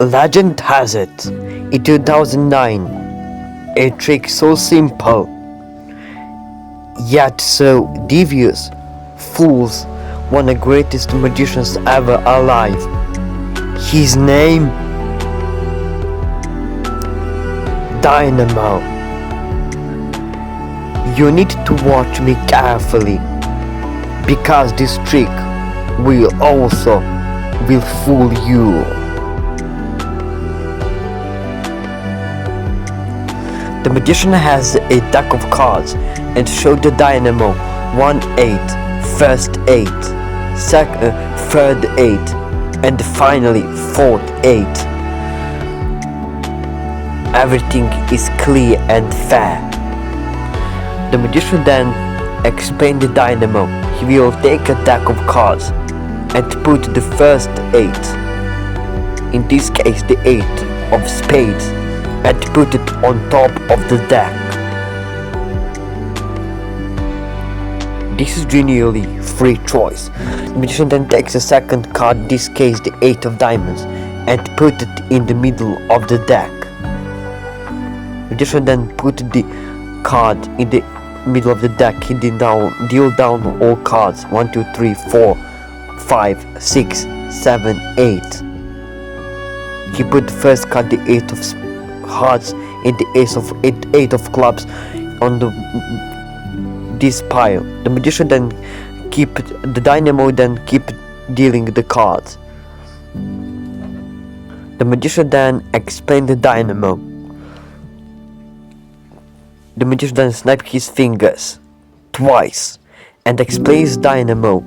Legend has it, in 2009, a trick so simple, yet so devious, fools one of the greatest magicians ever alive. His name? Dynamo. You need to watch me carefully, because this trick will fool you. The magician has a deck of cards and showed the Dynamo 1-8, first 8, third 8, and finally fourth 8. Everything is clear and fair. The magician then explained the Dynamo. He will take a deck of cards and put the first 8, in this case the 8 of spades, and put it on top of the deck. This is genuinely free choice. The magician then takes the second card, in this case the 8 of diamonds, and put it in the middle of the deck. The magician then put the card in the middle of the deck. He deal down all cards 1, 2, 3, 4, 5, 6, 7, 8. He put the first card, the 8 of hearts, in the eight of clubs on this pile. The magician then the Dynamo then keep dealing the cards. The magician then explained the Dynamo. The magician then snapped his fingers twice and explains Dynamo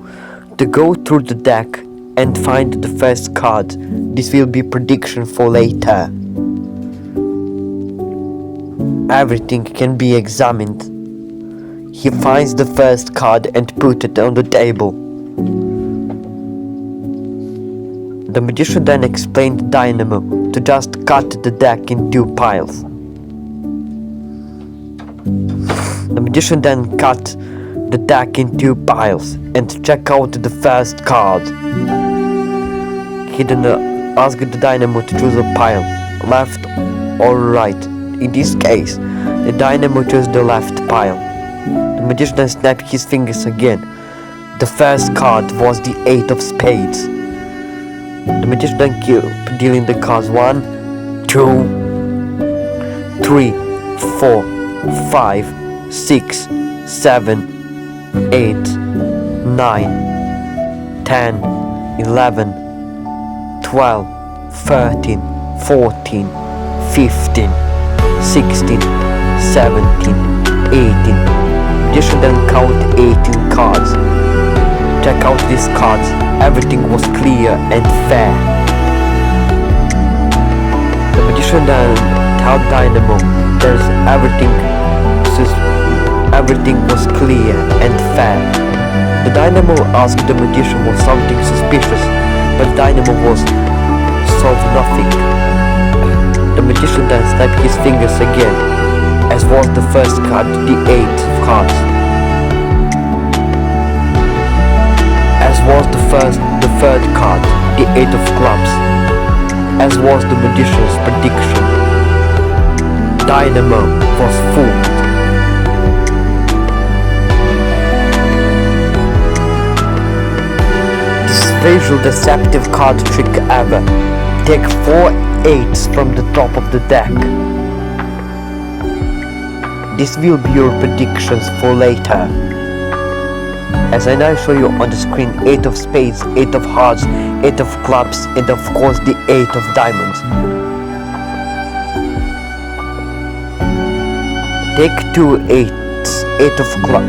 to go through the deck and find the first card. This will be prediction for later. Everything can be examined. He finds the first card and put it on the table. The magician then explained Dynamo to just cut the deck in 2 piles. The magician then cut the deck in 2 piles and check out the first card. He then asked the Dynamo to choose a pile, left or right. In this case, the Dynamo chose the left pile. The magician then snapped his fingers again. The first card was the 8 of spades. The magician then kept dealing the cards 1, 2, 3, 4, 5, 6, 7, 8, 9, 10, 11, 12, 13, 14, 15, 16, 17, 18. Magician then count 18 cards. Check out these cards. Everything was clear and fair. The magician then told Dynamo there's everything was clear and fair. The Dynamo asked the magician was something suspicious, but Dynamo was solved nothing. The magician then snapped his fingers again, as was the first card, the 8 of cards. As was the third card, the 8 of clubs. As was the magician's prediction. Dynamo was fooled. This visual deceptive card trick ever. Take 4 8s from the top of the deck. This will be your predictions for later. As I now show you on the screen 8 of spades, 8 of hearts, 8 of clubs, and of course the 8 of diamonds. Take 2 8s,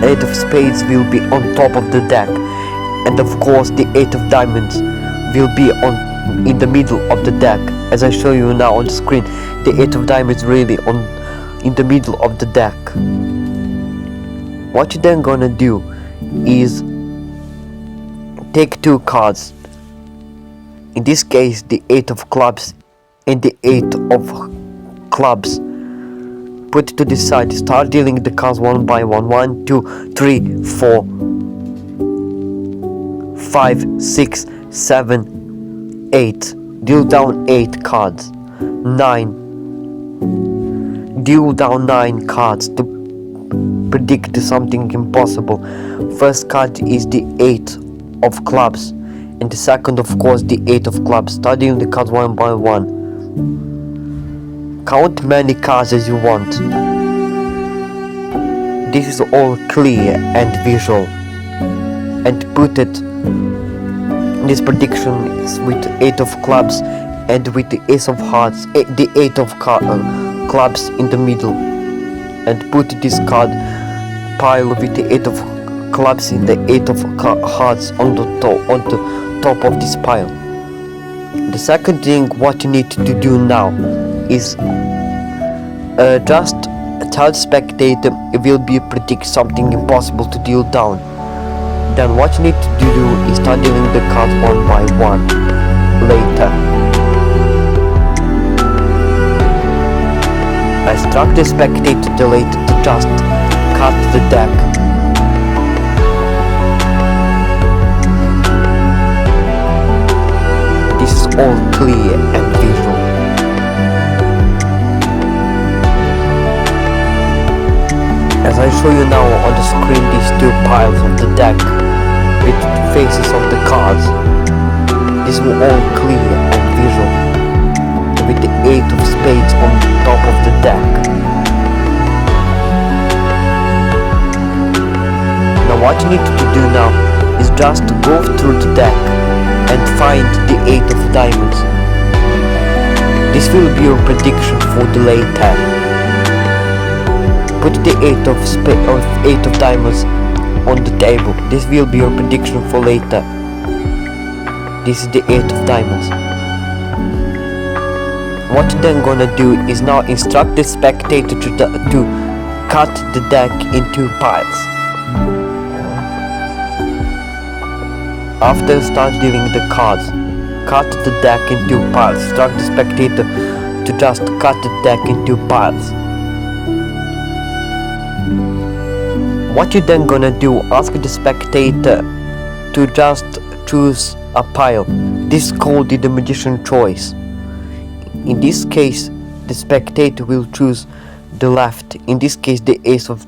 8 of spades will be on top of the deck, and of course the 8 of diamonds will be in the middle of the deck. As I show you now on the screen, the 8 of diamonds really in the middle of the deck. What you're then gonna do is take 2 cards, in this case the 8 of clubs and the 8 of clubs, put it to the side, start dealing the cards one by one. 1, 2, 3, 4, 5, 6, 7, 8, Deal down 8 cards. 9. Deal down 9 cards to predict something impossible. First card is the 8 of clubs, and the second, of course, the 8 of clubs. Studying the cards one by one. Count many cards as you want. This is all clear and visual, and put it. This prediction is with 8 of clubs and with the ace of hearts, the 8 of clubs in the middle, and put this card pile with the 8 of clubs in the 8 of hearts on the top of this pile. The second thing what you need to do now is just tell the spectator it will be predict something impossible to deal down. Then what you need to do is start dealing the cards one by one later. I instruct the spectator to later to just cut the deck. This is all clear and visual. As I show you now on the screen these two piles of the deck with the faces of the cards. This is all clear and visual, with the 8 of spades on top of the deck. Now what you need to do now is just to go through the deck and find the 8 of diamonds. This will be your prediction for the later. Put the 8 of diamonds on the table. This will be your prediction for later. This is the 8 of diamonds. What you're then gonna do is now instruct the spectator to cut the deck in 2 piles. After start dealing the cards, cut the deck in 2 piles. Instruct the spectator to just cut the deck in 2 piles. What you then gonna do, ask the spectator to just choose a pile. This is called the magician choice. In this case, the spectator will choose the left. In this case, the 8 of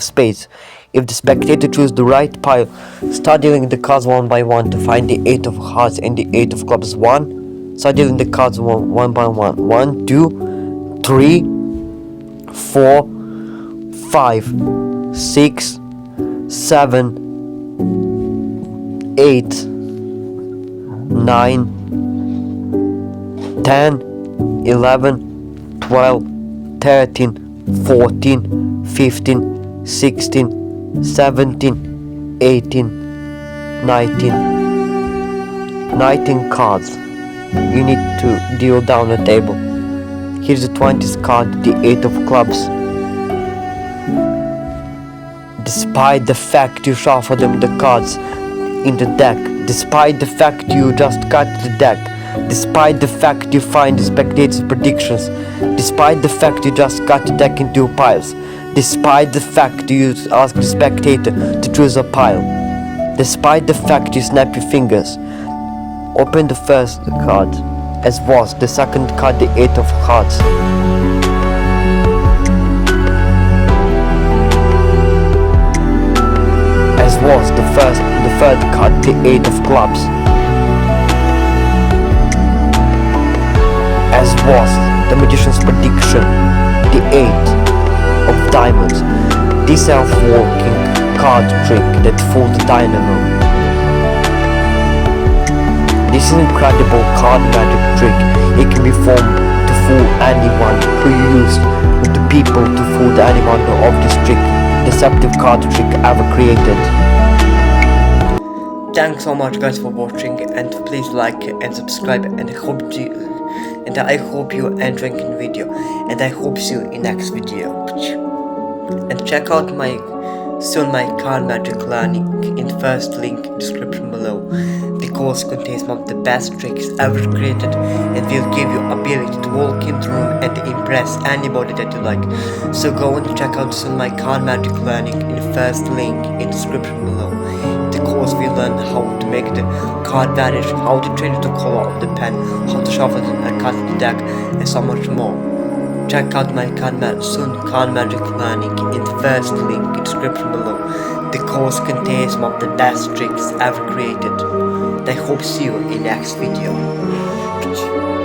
spades. If the spectator chooses the right pile, start dealing the cards one by one to find the 8 of hearts and the 8 of clubs. Start dealing the cards one by one. 1, 2, 3, 4, 5, 6, 7, 8, 9, 10, 11, 12, 13, 14, 15, 16, 17, 18, 19. 19 cards you need to deal down the table. Here's the 20th card, the 8 of clubs. Despite the fact you shuffle them the cards in the deck, despite the fact you just cut the deck, despite the fact you find the spectator's predictions, despite the fact you just cut the deck in 2 piles, despite the fact you ask the spectator to choose a pile, despite the fact you snap your fingers, open the first card, as was the second card, the 8 of hearts. As was the third card, the 8 of clubs. As was the magician's prediction, the 8 of diamonds. This self-walking card trick that fooled the Dynamo. This is an incredible card magic trick. It can be formed to fool anyone who used with the people to fool the anyone of this trick. Deceptive card trick ever created. Thanks so much guys for watching, and please like and subscribe, and I hope you enjoying the video, and I hope see you in next video. And check out my card magic learning in first link description below. The course contains some of the best tricks ever created and will give you ability to walk in the room and impress anybody that you like. So go and check out my card magic learning in first link in description below. The course videos we learn how to make the card vanish, how to change the color of the pen, how to shuffle and cut the deck, and so much more. Check out my soon card magic learning in the first link in the description below. The course contains some of the best tricks ever created. I hope to see you in next video.